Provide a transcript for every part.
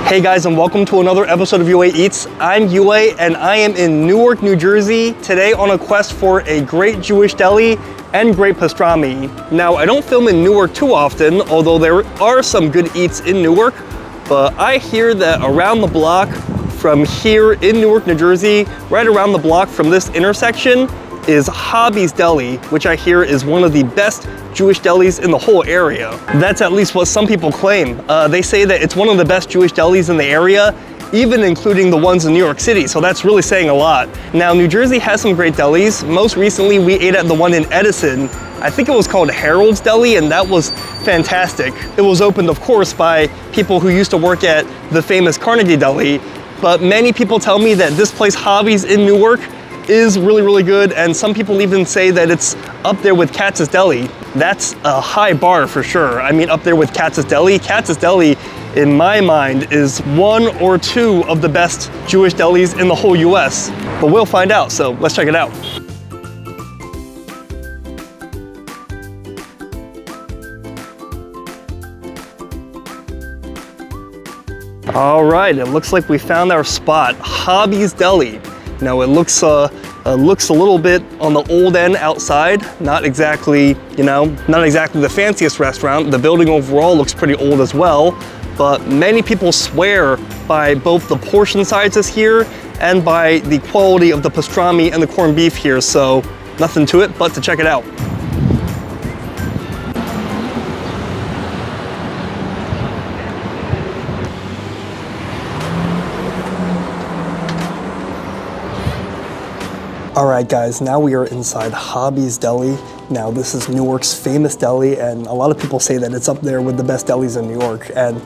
Hey guys, and welcome to another episode of UA Eats. I'm UA and I am in Newark, New Jersey, today on a quest for a great Jewish deli and great pastrami. Now, I don't film in Newark too often, although there are some good eats in Newark, but I hear that around the block from here in Newark, New Jersey, right around the block from this intersection is Hobby's Deli, which I hear is one of the best Jewish delis in the whole area. That's at least what some people claim. They say that it's one of the best Jewish delis in the area, even including the ones in New York City, so that's really saying a lot. Now, New Jersey has some great delis. Most recently, we ate at the one in Edison. I think it was called Harold's Deli, and that was fantastic. It was opened, of course, by people who used to work at the famous Carnegie Deli, but many people tell me that this place, Hobby's in Newark, is really, really good, and some people even say that it's up there with Katz's Deli. That's a high bar for sure. I mean, up there with Katz's Deli. Katz's Deli, in my mind, is one or two of the best Jewish delis in the whole US. But we'll find out, so let's check it out. All right, it looks like we found our spot, Hobby's Deli. Now it looks a little bit on the old end outside, not exactly, not exactly the fanciest restaurant. The building overall looks pretty old as well, but many people swear by both the portion sizes here and by the quality of the pastrami and the corned beef here, so nothing to it but to check it out. All right, guys, now we are inside Hobby's Deli. Now, this is Newark's famous deli, and a lot of people say that it's up there with the best delis in New York. And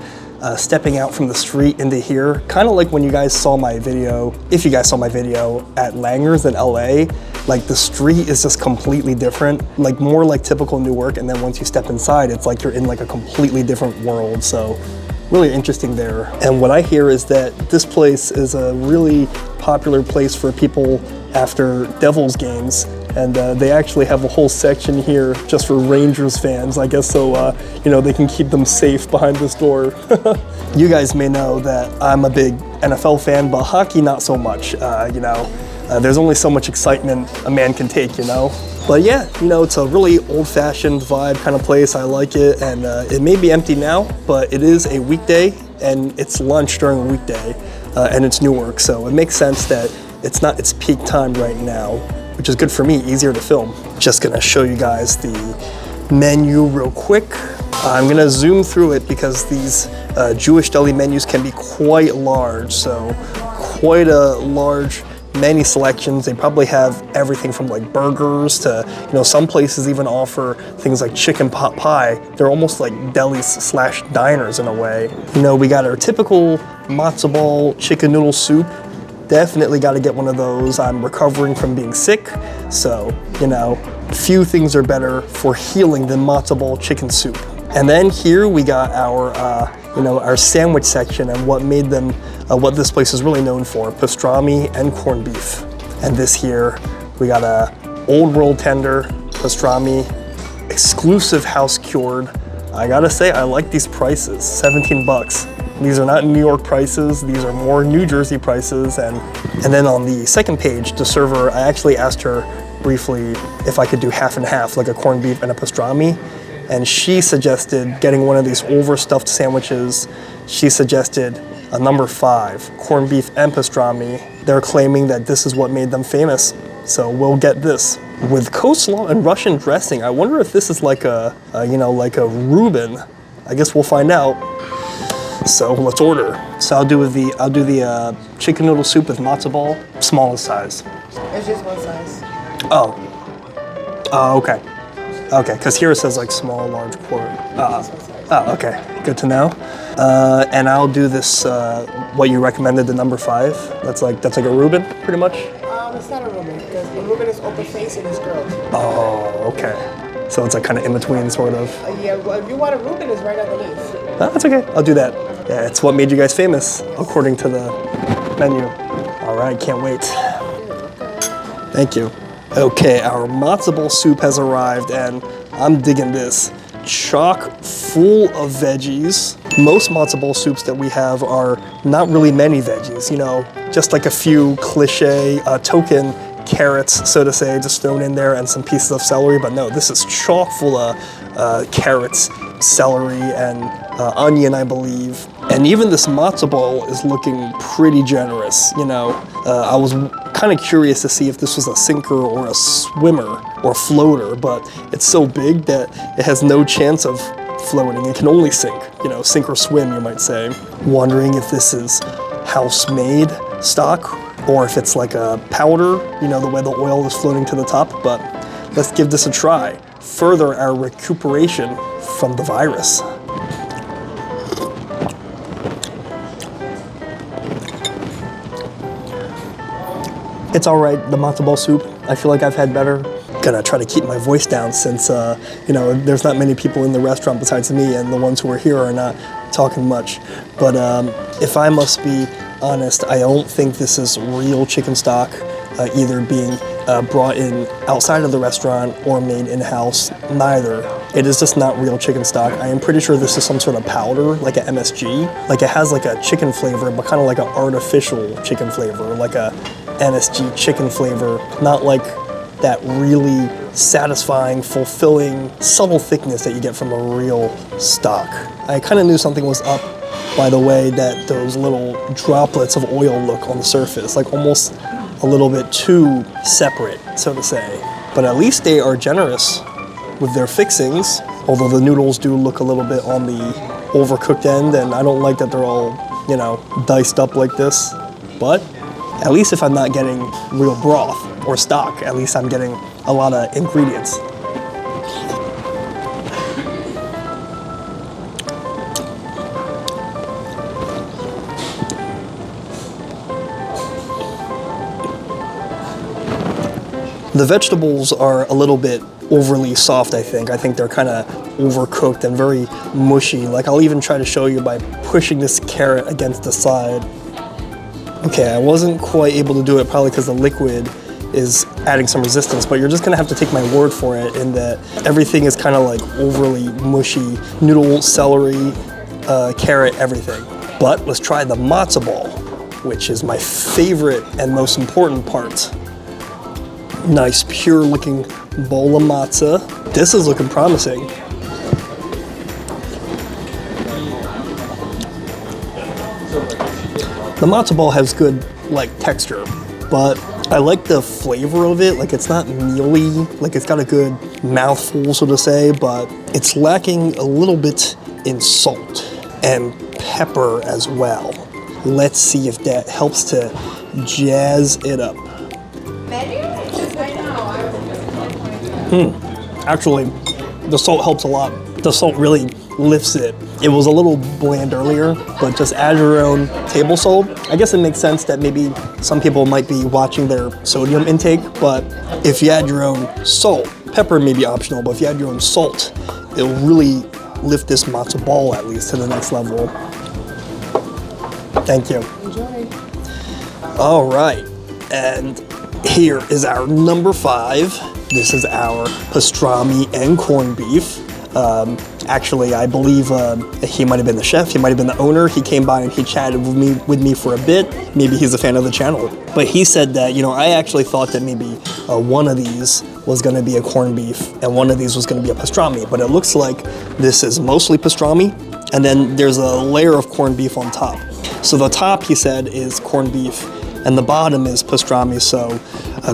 stepping out from the street into here, kind of like when you guys saw my video, if you guys saw my video at Langer's in LA, like the street is just completely different, like more like typical Newark. And then once you step inside, it's like you're in like a completely different world. So really interesting there. And what I hear is that this place is a really popular place for people after Devils games, and they actually have a whole section here just for Rangers fans, I guess, so they can keep them safe behind this door. You guys may know that I'm a big NFL fan, but hockey not so much. There's only so much excitement a man can take, But yeah, it's a really old-fashioned vibe kind of place. I like it, and it may be empty now, but it is a weekday, and it's lunch during a weekday, and it's Newark, so it makes sense that it's not its peak time right now, which is good for me, easier to film. Just gonna show you guys the menu real quick. I'm gonna zoom through it because these Jewish deli menus can be quite large, so quite a large many selections. They probably have everything from like burgers to, some places even offer things like chicken pot pie. They're almost like delis slash diners in a way. We got our typical matzoh ball chicken noodle soup. Definitely got to get one of those. I'm recovering from being sick, so, few things are better for healing than matzoh ball chicken soup. And then here we got our, our sandwich section and what made them, what this place is really known for, pastrami and corned beef. And this here, we got a old world tender, pastrami, exclusive house cured. I gotta say, I like these prices, 17 bucks. These are not New York prices, these are more New Jersey prices. And then on the second page, the server, I actually asked her briefly if I could do half and half, like a corned beef and a pastrami. And she suggested getting one of these overstuffed sandwiches. She suggested a number 5, corned beef and pastrami. They're claiming that this is what made them famous. So we'll get this. With coleslaw and Russian dressing, I wonder if this is like a Reuben. I guess we'll find out. So let's order. So I'll do the chicken noodle soup with matzoh ball, smallest size. It's just one size. Oh, okay. Okay, because here it says like small, large, quart. Oh, okay, good to know. And I'll do this, what you recommended, the number 5. That's like a Reuben, pretty much? It's not a Reuben, because the Reuben is open face and it's grilled. Oh, okay. So it's like kind of in between, sort of. Yeah, well, if you want a Reuben, it's right underneath. That's okay, I'll do that. Yeah, it's what made you guys famous, according to the menu. All right, can't wait. Thank you. Okay, our matzo ball soup has arrived, and I'm digging this. chock full of veggies. Most matzo ball soups that we have are not really many veggies, you know, just like a few cliche token carrots, so to say, just thrown in there and some pieces of celery. But no, this is chock full of carrots, celery, and onion, I believe. And even this matzo ball is looking pretty generous, you know. I was kind of curious to see if this was a sinker or a swimmer or floater, but it's so big that it has no chance of floating. It can only sink, you know, sink or swim, you might say. Wondering if this is house-made stock or if it's like a powder, you know, the way the oil is floating to the top, but let's give this a try. Further our recuperation from the virus. It's all right, the matzo ball soup. I feel like I've had better. Gonna try to keep my voice down since, you know, there's not many people in the restaurant besides me, and the ones who are here are not talking much. But if I must be honest, I don't think this is real chicken stock, either being brought in outside of the restaurant or made in-house. Neither. It is just not real chicken stock. I am pretty sure this is some sort of powder, like a MSG. Like it has like a chicken flavor, but kind of like an artificial chicken flavor, like a NSG chicken flavor, not like that really satisfying, fulfilling, subtle thickness that you get from a real stock. I kind of knew something was up by the way that those little droplets of oil look on the surface, like almost a little bit too separate, so to say. But at least they are generous with their fixings, although the noodles do look a little bit on the overcooked end, and I don't like that they're all, you know, diced up like this. But at least if I'm not getting real broth or stock, at least I'm getting a lot of ingredients. The vegetables are a little bit overly soft, I think. I think they're kind of overcooked and very mushy. Like I'll even try to show you by pushing this carrot against the side. Okay, I wasn't quite able to do it probably because the liquid is adding some resistance, but you're just gonna have to take my word for it in that everything is kind of like overly mushy. Noodle, celery, carrot, everything. But let's try the matzo ball, which is my favorite and most important part. Nice, pure looking bowl of matzah. This is looking promising. The matzo ball has good, like, texture, but I like the flavor of it. Like, it's not mealy, like it's got a good mouthful, so to say, but it's lacking a little bit in salt and pepper as well. Let's see if that helps to jazz it up. Actually, the salt helps a lot. The salt really lifts it. It was a little bland earlier, but just add your own table salt. I guess it makes sense that maybe some people might be watching their sodium intake, but if you add your own salt, pepper may be optional, but if you add your own salt, it'll really lift this matzo ball at least to the next level. Thank you. Enjoy. All right, and here is our number 5. This is our pastrami and corned beef. Actually, I believe he might have been the chef, he might have been the owner. He came by and he chatted with me for a bit. Maybe he's a fan of the channel. But he said that, you know, I actually thought that maybe one of these was gonna be a corned beef and one of these was gonna be a pastrami. But it looks like this is mostly pastrami, and then there's a layer of corned beef on top. So the top, he said, is corned beef, and the bottom is pastrami. So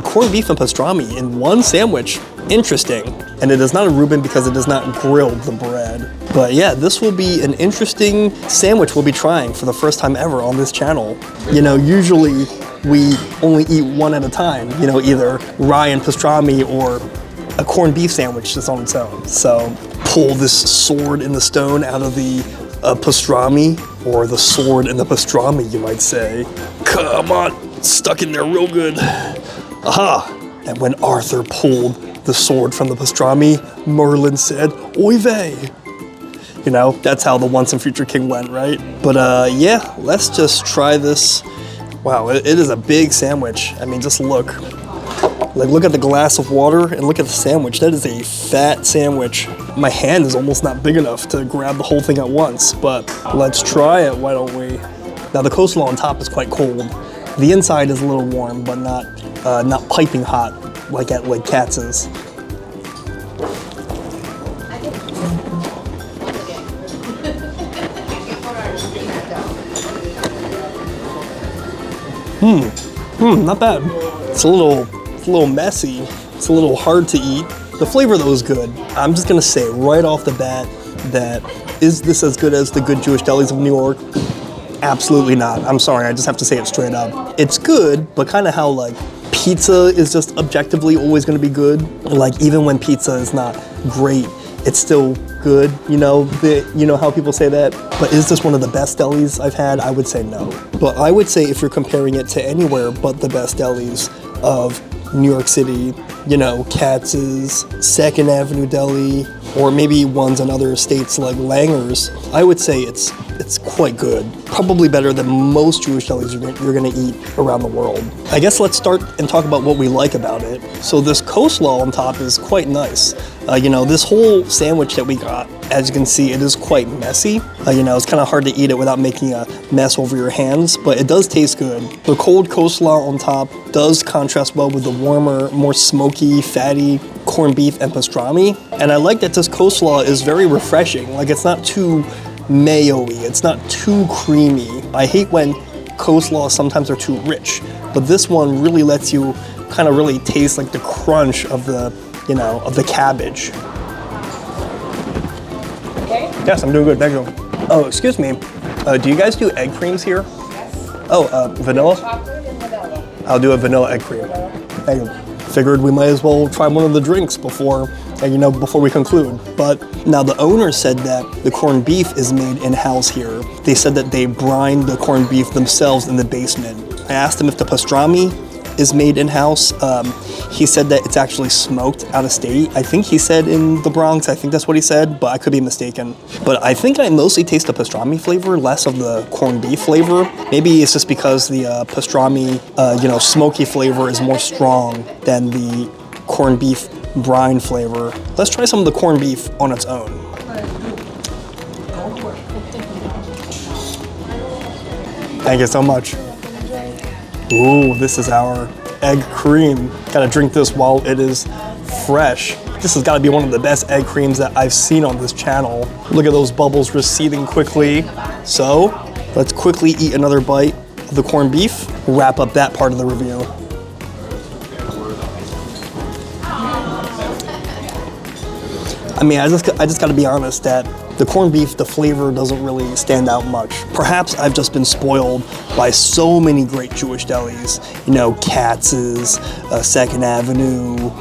corned beef and pastrami in one sandwich. Interesting. And it is not a Reuben because it is not grilled, the bread. But yeah, this will be an interesting sandwich we'll be trying for the first time ever on this channel. You know, usually we only eat one at a time, you know, either rye and pastrami or a corned beef sandwich just on its own. So pull this sword in the stone out of the pastrami, or the sword in the pastrami, you might say. Come on, it's stuck in there real good. Aha! And when Arthur pulled the sword from the pastrami, Merlin said, "Oy vey." You know, that's how the Once and Future King went, right? But yeah, let's just try this. Wow, it is a big sandwich. I mean, just look. Like, look at the glass of water and look at the sandwich. That is a fat sandwich. My hand is almost not big enough to grab the whole thing at once, but let's try it, why don't we? Now, the coleslaw on top is quite cold. The inside is a little warm, but not piping hot like at Katz's. Not bad. It's a little messy. It's a little hard to eat. The flavor though is good. I'm just gonna say right off the bat that is this as good as the good Jewish delis of New York? Absolutely not. I'm sorry, I just have to say it straight up. It's good, but kind of how like pizza is just objectively always gonna be good. Like even when pizza is not great, it's still good, you know how people say that? But is this one of the best delis I've had? I would say no. But I would say if you're comparing it to anywhere but the best delis of New York City, you know, Katz's, 2nd Avenue Deli, or maybe ones in other states like Langer's, I would say it's quite good. Probably better than most Jewish delis you're gonna eat around the world. I guess let's start and talk about what we like about it. So this coleslaw on top is quite nice. You know, this whole sandwich that we got, as you can see, it is quite messy. You know, it's kind of hard to eat it without making a mess over your hands, but it does taste good. The cold coleslaw on top does contrast well with the warmer, more smoky, fatty corned beef and pastrami. And I like that this coleslaw is very refreshing. Like, it's not too mayo-y, it's not too creamy. I hate when coleslaws sometimes are too rich, but this one really lets you kind of really taste like the crunch of the, you know, of the cabbage. Okay? Yes, I'm doing good, thank you. Oh, excuse me, do you guys do egg creams here? Yes. Oh, vanilla? Chocolate and vanilla. I'll do a vanilla egg cream. Thank you. Figured we might as well try one of the drinks before we conclude. But now the owner said that the corned beef is made in-house here. They said that they brine the corned beef themselves in the basement. I asked him if the pastrami is made in-house. He said that it's actually smoked out of state. I think he said in the Bronx, I think that's what he said, but I could be mistaken. But I think I mostly taste the pastrami flavor, less of the corned beef flavor. Maybe it's just because the pastrami, you know, smoky flavor is more strong than the corned beef brine flavor. Let's try some of the corned beef on its own. Thank you so much. Ooh, this is our egg cream. Gotta drink this while it is fresh. This has gotta be one of the best egg creams that I've seen on this channel. Look at those bubbles receding quickly. So, let's quickly eat another bite of the corned beef. Wrap up that part of the review. I mean, I just gotta be honest that the corned beef, the flavor doesn't really stand out much. Perhaps I've just been spoiled by so many great Jewish delis. You know, Katz's, 2nd Avenue,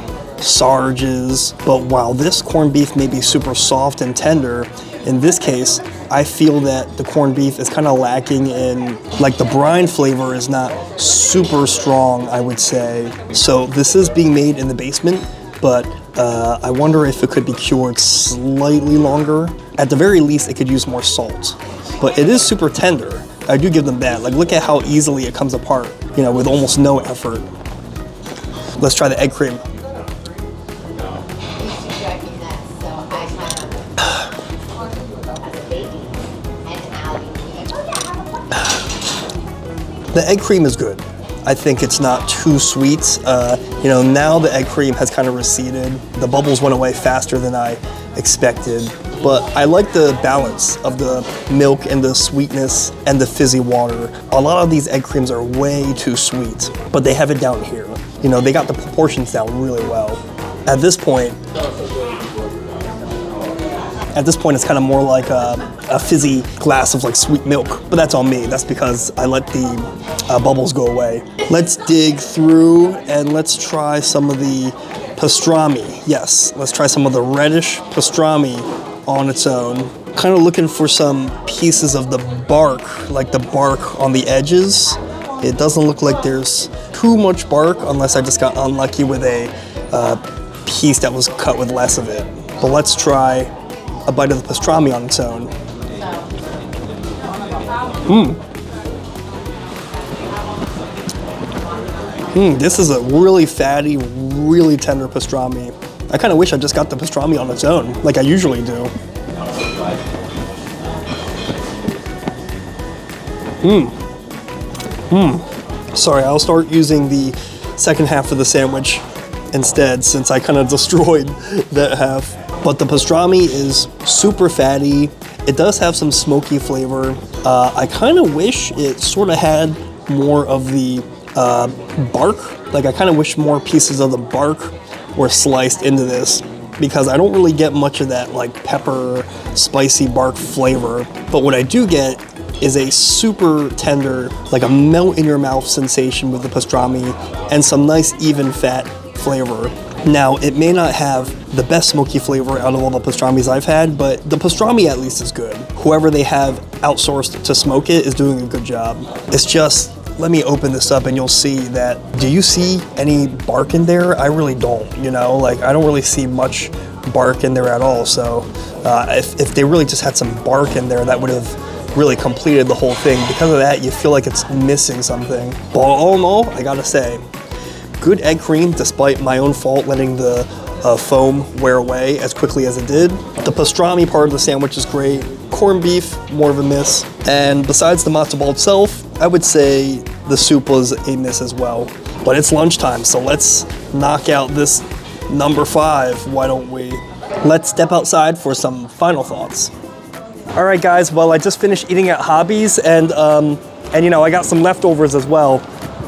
Sarge's. But while this corned beef may be super soft and tender, in this case, I feel that the corned beef is kind of lacking in, like the brine flavor is not super strong, I would say. So this is being made in the basement, but I wonder if it could be cured slightly longer. At the very least, it could use more salt. But it is super tender. I do give them that. Like, look at how easily it comes apart, you know, with almost no effort. Let's try the egg cream. The egg cream is good. I think it's not too sweet. You know, now the egg cream has kind of receded. The bubbles went away faster than I expected. But I like the balance of the milk and the sweetness and the fizzy water. A lot of these egg creams are way too sweet, but they have it down here. You know, they got the proportions down really well. At this point, it's kind of more like a fizzy glass of like sweet milk, but that's on me. That's because I let the bubbles go away. Let's dig through and let's try some of the pastrami. Yes, let's try some of the reddish pastrami on its own. Kind of looking for some pieces of the bark, like the bark on the edges. It doesn't look like there's too much bark unless I just got unlucky with a piece that was cut with less of it. But let's try a bite of the pastrami on its own. This is a really fatty, really tender pastrami. I kind of wish I just got the pastrami on its own, like I usually do. Sorry, I'll start using the second half of the sandwich instead, since I kind of destroyed that half. But the pastrami is super fatty. It does have some smoky flavor. I kind of wish it sort of had more of the bark. Like I kind of wish more pieces of the bark were sliced into this, because I don't really get much of that like pepper, spicy bark flavor. But what I do get is a super tender, like a melt in your mouth sensation with the pastrami and some nice even fat flavor. Now, it may not have the best smoky flavor out of all the pastramis I've had, but the pastrami at least is good. Whoever they have outsourced to smoke it is doing a good job. It's just, let me open this up and you'll see that, do you see any bark in there? I really don't, you know? Like, I don't really see much bark in there at all. So if they really just had some bark in there, that would have really completed the whole thing. Because of that, you feel like it's missing something. But all in all, I gotta say, good egg cream, despite my own fault letting the foam wear away as quickly as it did. The pastrami part of the sandwich is great. Corned beef, more of a miss. And besides the matzo ball itself, I would say the soup was a miss as well. But it's lunchtime, so let's knock out this number 5, why don't we? Let's step outside for some final thoughts. All right, guys, well, I just finished eating at Hobby's, and you know, I got some leftovers as well.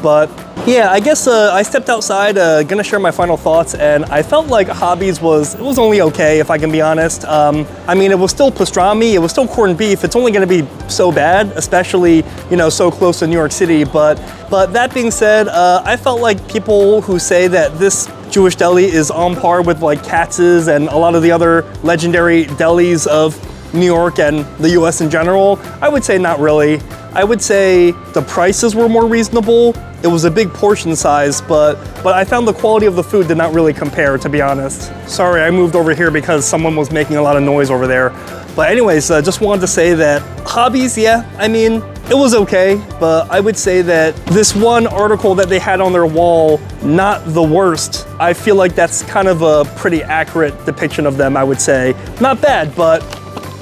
But yeah, I guess I stepped outside, gonna share my final thoughts, and I felt like Hobby's was only okay, if I can be honest. I mean, it was still pastrami, it was still corned beef. It's only gonna be so bad, especially, you know, so close to New York City. But that being said, I felt like people who say that this Jewish deli is on par with like Katz's and a lot of the other legendary delis of New York and the US in general, I would say not really. I would say the prices were more reasonable. It was a big portion size, but I found the quality of the food did not really compare, to be honest. Sorry, I moved over here because someone was making a lot of noise over there. But anyways, just wanted to say that Hobby's, yeah, I mean, it was okay, but I would say that this one article that they had on their wall, not the worst, I feel like that's kind of a pretty accurate depiction of them, I would say. Not bad, but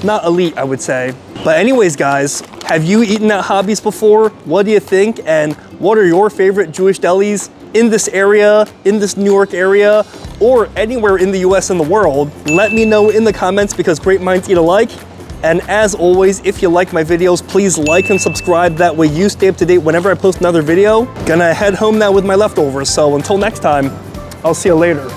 not elite, I would say. But anyways, guys, have you eaten at Hobby's before? What do you think? And what are your favorite Jewish delis in this area, in this New York area, or anywhere in the US and the world? Let me know in the comments, because great minds eat alike. And as always, if you like my videos, please like and subscribe. That way you stay up to date whenever I post another video. Gonna head home now with my leftovers. So until next time, I'll see you later.